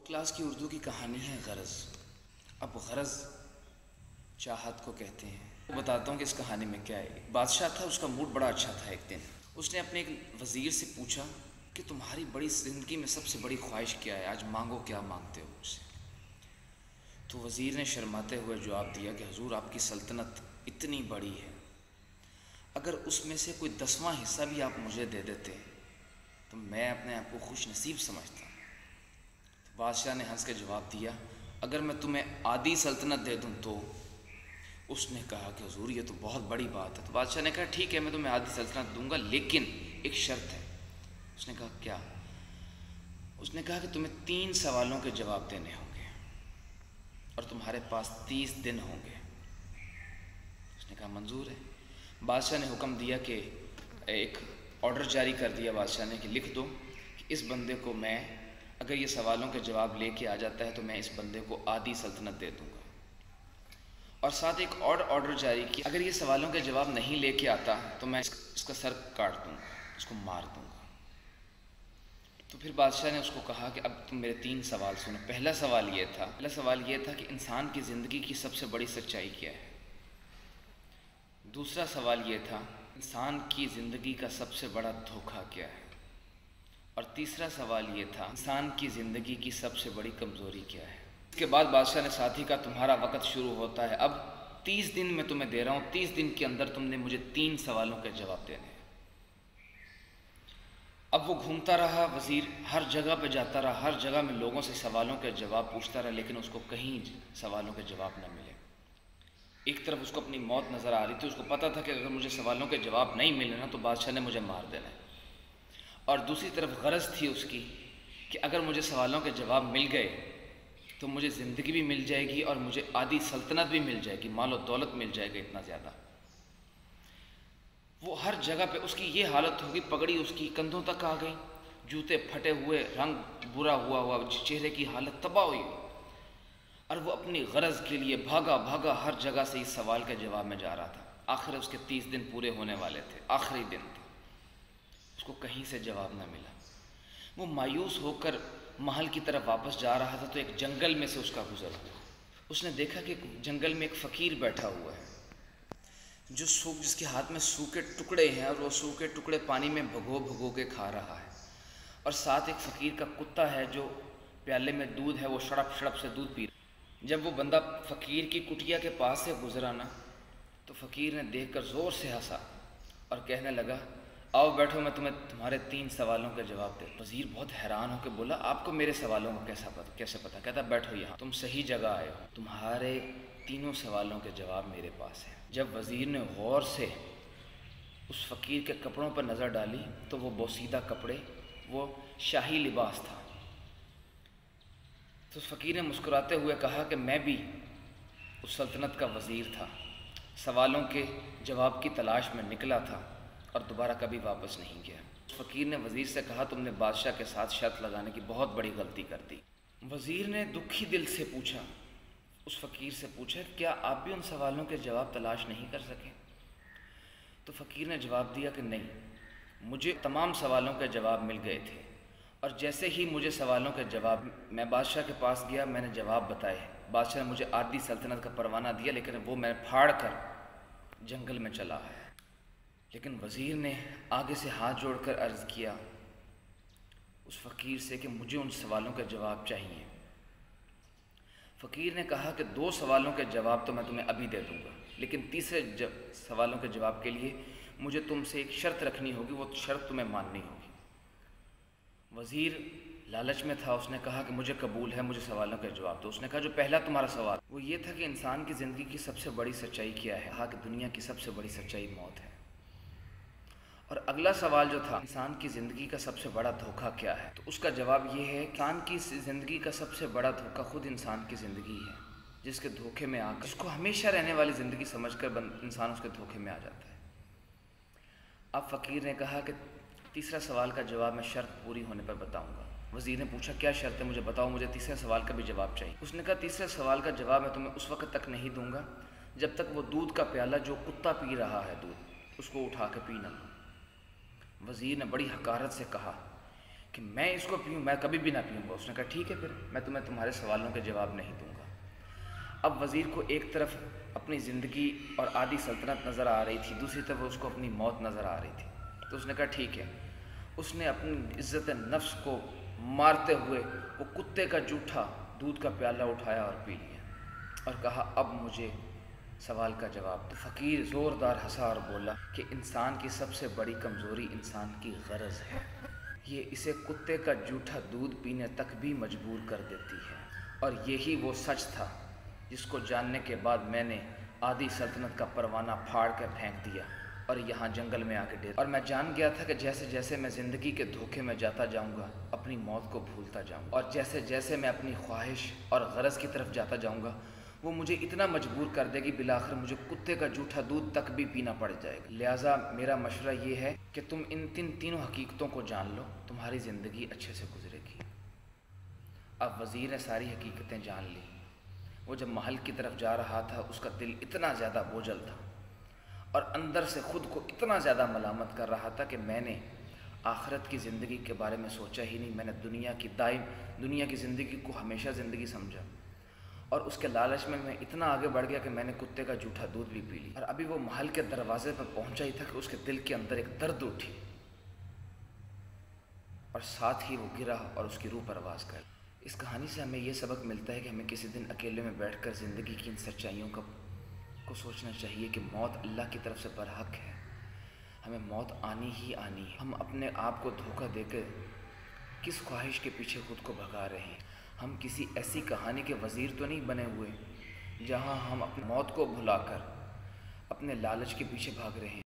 Class की उर्दू की कहानी है गरज़। अब गरज़ चाहत को कहते हैं। वो बताता हूँ कि इस कहानी में क्या है। एक बादशाह था, उसका मूड बड़ा अच्छा था। एक दिन उसने अपने एक वज़ीर से पूछा कि तुम्हारी बड़ी ज़िंदगी में सबसे बड़ी ख्वाहिश क्या है, आज मांगो, क्या मांगते हो मुझसे। तो वज़ीर ने शर्माते हुए जवाब दिया कि हुजूर, आपकी सल्तनत इतनी बड़ी है, अगर उसमें से कोई 10वां हिस्सा भी आप मुझे दे देते तो मैं अपने आप को खुश नसीब समझता। तो बादशाह ने हंस के जवाब दिया, अगर मैं तुम्हें आधी सल्तनत दे दूं तो? उसने कहा कि हुजूर, ये तो बहुत बड़ी बात है। तो बादशाह ने कहा ठीक है, मैं तुम्हें आधी सल्तनत दूंगा, लेकिन एक शर्त है। उसने कहा क्या? उसने कहा कि तुम्हें 3 सवालों के जवाब देने होंगे और तुम्हारे पास 30 दिन होंगे। उसने कहा मंजूर है। बादशाह ने हुक्म दिया कि एक ऑर्डर जारी कर दिया बादशाह ने कि लिख दो कि इस बंदे को मैं, अगर ये सवालों के जवाब लेके आ जाता है तो मैं इस बंदे को आधी सल्तनत दे दूंगा। और साथ एक और ऑर्डर जारी किया, अगर ये सवालों के जवाब नहीं लेके आता तो मैं इसका सर काट दूंगा, इसको मार दूंगा। तो फिर बादशाह ने उसको कहा कि अब तुम मेरे 3 सवाल सुनो। पहला सवाल ये था कि इंसान की ज़िंदगी की सबसे बड़ी सच्चाई क्या है। दूसरा सवाल ये था, इंसान की ज़िंदगी का सबसे बड़ा धोखा क्या है। और तीसरा सवाल ये था, इंसान की ज़िंदगी की सबसे बड़ी कमज़ोरी क्या है। इसके बाद बादशाह ने साथी का तुम्हारा वक़्त शुरू होता है, अब 30 दिन मैं तुम्हें दे रहा हूँ, 30 दिन के अंदर तुमने मुझे 3 सवालों के जवाब देने हैं। अब वो घूमता रहा, वज़ीर हर जगह पे जाता रहा, हर जगह में लोगों से सवालों के जवाब पूछता रहा, लेकिन उसको कहीं सवालों के जवाब न मिले। एक तरफ उसको अपनी मौत नज़र आ रही थी, उसको पता था कि अगर मुझे सवालों के जवाब नहीं मिले ना तो बादशाह ने मुझे मार देना है। और दूसरी तरफ गरज थी उसकी कि अगर मुझे सवालों के जवाब मिल गए तो मुझे ज़िंदगी भी मिल जाएगी और मुझे आधी सल्तनत भी मिल जाएगी, माल और दौलत मिल जाएगा इतना ज़्यादा। वो हर जगह पे उसकी ये हालत होगी, पगड़ी उसकी कंधों तक आ गई, जूते फटे हुए, रंग बुरा हुआ, चेहरे की हालत तबाह हुई। और वो अपनी गरज के लिए भागा भागा हर जगह से इस सवाल के जवाब में जा रहा था। आखिर उसके 30 दिन पूरे होने वाले थे, आखिरी दिन था, उसको कहीं से जवाब न मिला। वो मायूस होकर महल की तरफ वापस जा रहा था तो एक जंगल में से उसका गुजर हुआ। उसने देखा कि जंगल में एक फ़कीर बैठा हुआ है जिसके हाथ में सूखे टुकड़े हैं और वो सूखे टुकड़े पानी में भगो भगो के खा रहा है। और साथ एक फ़कीर का कुत्ता है जो प्याले में दूध है वो शड़प शड़प से दूध पी रहा है। जब वो बंदा फ़कीर की कुटिया के पास से गुजरा ना तो फ़कीर ने देखकर ज़ोर से हंसा और कहने लगा, आओ बैठो, मैं तुम्हें तुम्हारे 3 सवालों के जवाब दे। वज़ीर बहुत हैरान होकर बोला, आपको मेरे सवालों का कैसे पता? कहता, बैठो यहाँ, तुम सही जगह आए हो, तुम्हारे 3 सवालों के जवाब मेरे पास हैं। जब वज़ीर ने गौर से उस फ़कीर के कपड़ों पर नज़र डाली तो वो बोसीदा कपड़े, वो शाही लिबास था। तो उस फ़कीर ने मुस्कुराते हुए कहा कि मैं भी उस सल्तनत का वज़ीर था, सवालों के जवाब की तलाश में निकला था और दोबारा कभी वापस नहीं गया। उस फ़कीर ने वज़ीर से कहा, तुमने बादशाह के साथ शर्त लगाने की बहुत बड़ी गलती कर दी। वज़ीर ने दुखी दिल से पूछा, उस फ़कीर से पूछा, क्या आप भी उन सवालों के जवाब तलाश नहीं कर सके? तो फ़कीर ने जवाब दिया कि नहीं, मुझे तमाम सवालों के जवाब मिल गए थे और जैसे ही मुझे सवालों के जवाब, मैं बादशाह के पास गया, मैंने जवाब बताए, बादशाह ने मुझे आधी सल्तनत का परवाना दिया, लेकिन वो मैं फाड़ कर जंगल में चला आया। लेकिन वज़ीर ने आगे से हाथ जोड़कर अर्ज़ किया उस फ़कीर से कि मुझे उन सवालों के जवाब चाहिए। फ़कीर ने कहा कि 2 सवालों के जवाब तो मैं तुम्हें अभी दे दूँगा, लेकिन तीसरे सवालों के जवाब के लिए मुझे तुमसे एक शर्त रखनी होगी, वो शर्त तुम्हें माननी होगी। वज़ीर लालच में था, उसने कहा कि मुझे कबूल है, मुझे सवालों के जवाब दो। उसने कहा जो पहला तुम्हारा सवाल वो ये था कि इंसान की ज़िंदगी की सबसे बड़ी सच्चाई क्या है। कहा कि दुनिया की सबसे बड़ी सच्चाई मौत है। और अगला सवाल जो था, इंसान की ज़िंदगी का सबसे बड़ा धोखा क्या है, तो उसका जवाब ये है, इंसान की ज़िंदगी का सबसे बड़ा धोखा खुद इंसान की ज़िंदगी है, जिसके धोखे में आकर उसको हमेशा रहने वाली ज़िंदगी समझकर इंसान उसके धोखे में आ जाता है। अब फ़कीर ने कहा कि तीसरा सवाल का जवाब मैं शर्त पूरी होने पर बताऊँगा। वज़ीर ने पूछा, क्या शर्त है, मुझे बताओ, मुझे तीसरे सवाल का भी जवाब चाहिए। उसने कहा, तीसरे सवाल का जवाब मैं तुम्हें उस वक्त तक नहीं दूँगा जब तक वो दूध का प्याला जो कुत्ता पी रहा है दूध, उसको उठा के पी ना लो। वज़ीर ने बड़ी हकारत से कहा کہ میں اس کو پیوں، میں کبھی بھی نہ پیوں گا۔ اس نے کہا ٹھیک ہے، پھر میں تمہیں تمہارے سوالوں کے جواب نہیں دوں گا۔ اب وزیر کو ایک طرف اپنی زندگی اور آدھی سلطنت نظر آ رہی تھی، دوسری طرف اس کو اپنی موت نظر آ رہی تھی۔ تو اس نے کہا ٹھیک ہے۔ اس نے اپنی عزت نفس کو مارتے ہوئے وہ کتے کا جوٹھا دودھ کا پیالہ اٹھایا اور پی لیا، اور کہا اب مجھے سوال کا جواب دو۔ فقیر زوردار ہنسا اور بولا کہ انسان کی سب سے بڑی کمزوری انسان کی غرض ہے، یہ اسے کتے کا جوٹھا دودھ پینے تک بھی مجبور کر دیتی ہے، اور یہی وہ سچ تھا جس کو جاننے کے بعد میں نے آدھی سلطنت کا پروانہ پھاڑ کر پھینک دیا اور یہاں جنگل میں آ کے ڈیر، اور میں جان گیا تھا کہ جیسے جیسے میں زندگی کے دھوکے میں جاتا جاؤں گا اپنی موت کو بھولتا جاؤں گا، اور جیسے جیسے میں اپنی خواہش اور غرض کی طرف جاتا جاؤں گا وہ مجھے اتنا مجبور کر دے گی بالآخر مجھے کتے کا جوٹھا دودھ تک بھی پینا پڑ جائے گا۔ لہٰذا میرا مشورہ یہ ہے کہ تم ان تینوں حقیقتوں کو جان لو، تمہاری زندگی اچھے سے گزرے گی۔ اب وزیر نے ساری حقیقتیں جان لی۔ وہ جب محل کی طرف جا رہا تھا اس کا دل اتنا زیادہ بوجھل تھا اور اندر سے خود کو اتنا زیادہ ملامت کر رہا تھا کہ میں نے آخرت کی زندگی کے بارے میں سوچا ہی نہیں، میں نے دنیا کی زندگی کو ہمیشہ زندگی سمجھا، اور اس کے لالچ میں اتنا آگے بڑھ گیا کہ میں نے کتے کا جوٹھا دودھ بھی پی لی، اور ابھی وہ محل کے دروازے پر پہنچا ہی تھا کہ اس کے دل کے اندر ایک درد اٹھی اور ساتھ ہی وہ گرا اور اس کی روح پرواز کر۔ اس کہانی سے ہمیں یہ سبق ملتا ہے کہ ہمیں کسی دن اکیلے میں بیٹھ کر زندگی کی ان سچائیوں کو سوچنا چاہیے کہ موت اللہ کی طرف سے برحق ہے، ہمیں موت آنی ہی آنی ہے۔ ہم اپنے آپ کو دھوکہ دے کے کس خواہش کے پیچھے خود کو بھگا رہے ہیں؟ ہم کسی ایسی کہانی کے وزیر تو نہیں بنے ہوئے جہاں ہم اپنی موت کو بھلا کر اپنے لالچ کے پیچھے بھاگ رہے ہیں۔